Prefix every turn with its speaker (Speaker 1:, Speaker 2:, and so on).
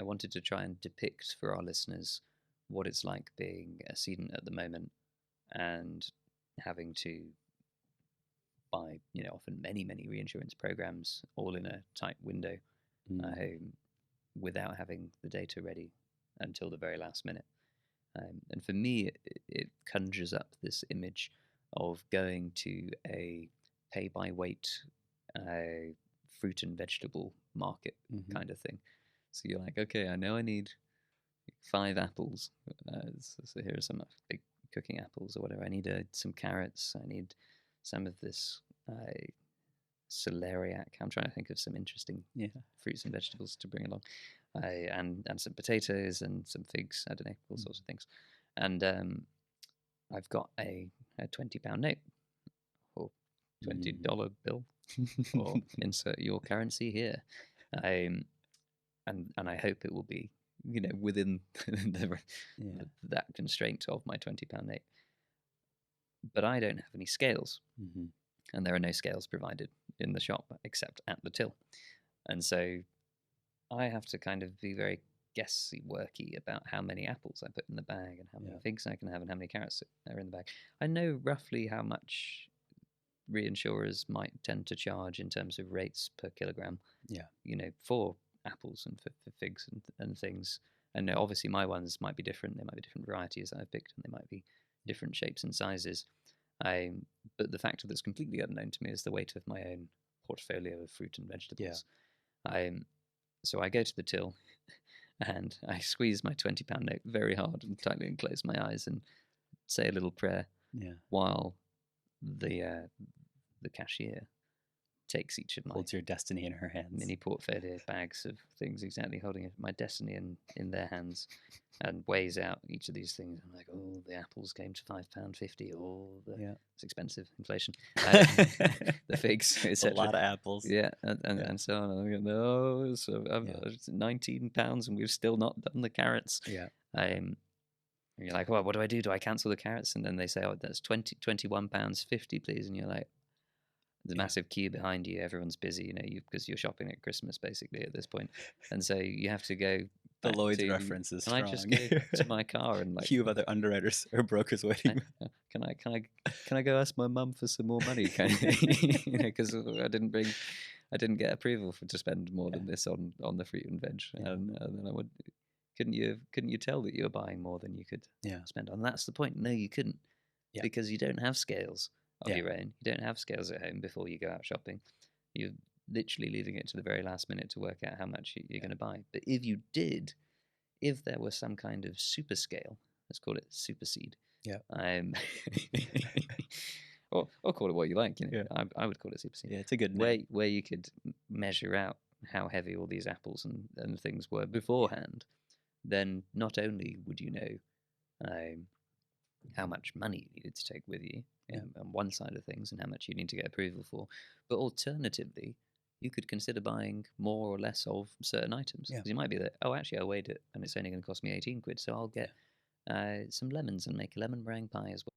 Speaker 1: wanted to try and depict for our listeners what it's like being a cedent at the moment and having to buy, often many reinsurance programs all in a tight window without having the data ready until the very last minute. And for me, it conjures up this image of going to a pay-by-weight fruit and vegetable market kind of thing. So you're like, okay, I know I need 5 apples. So here are some big cooking apples or whatever. I need some carrots. I need some of this celeriac. I'm trying to think of some interesting fruits and vegetables to bring along. And some potatoes and some figs. I don't know, all sorts of things. And I've got a £20 note or $20 bill, or insert your currency here. And I hope it will be, within that constraint of my £20 note. But I don't have any scales, and there are no scales provided in the shop except at the till. And so I have to kind of be very guessworky about how many apples I put in the bag and how many figs I can have and how many carrots are in the bag. I know roughly how much reinsurers might tend to charge in terms of rates per kilogram, for apples and for figs and things. And obviously my ones might be different. They might be different varieties that I've picked, and they might be different shapes and sizes. But the factor that's completely unknown to me is the weight of my own portfolio of fruit and vegetables. So I go to the till and I squeeze my £20 note very hard and tightly and close my eyes and say a little prayer while the cashier takes each of my
Speaker 2: holds your destiny in her hands.
Speaker 1: Mini portfolio bags of things, exactly, holding my destiny in their hands, and weighs out each of these things. I'm like, oh, the apples came to £5.50. Oh, it's expensive, inflation. The figs, etc.
Speaker 2: A lot of apples.
Speaker 1: Yeah, and so on. I'm going, no, so it's £19, and we've still not done the carrots.
Speaker 2: Yeah.
Speaker 1: And you're like, well, what do I do? Do I cancel the carrots? And then they say, oh, that's £21.50, please. And you're like, there's a massive queue behind you. Everyone's busy, because you're shopping at Christmas basically at this point, and so you have to go.
Speaker 2: The Lloyd's reference is strong.
Speaker 1: Can I just go to my car and
Speaker 2: queue of other underwriters or brokers waiting?
Speaker 1: Can I go ask my mum for some more money? Because I didn't get approval to spend more than this on the fruit and veg, and then I would. Couldn't you tell that you were buying more than you could spend on? That's the point. No, you couldn't, because you don't have scales of your own. You don't have scales at home before you go out shopping. You're literally leaving it to the very last minute to work out how much you're going to buy. But if you did, if there was some kind of super scale, let's call it Supercede. Yeah. or call it what you like. I would call it Supercede.
Speaker 2: Yeah, it's a good name.
Speaker 1: Where you could measure out how heavy all these apples and things were beforehand. Then not only would you know how much money you needed to take with you on one side of things and how much you need to get approval for, but alternatively, you could consider buying more or less of certain items. Because you might be that, actually I weighed it and it's only going to cost me 18 quid, so I'll get some lemons and make a lemon meringue pie as well.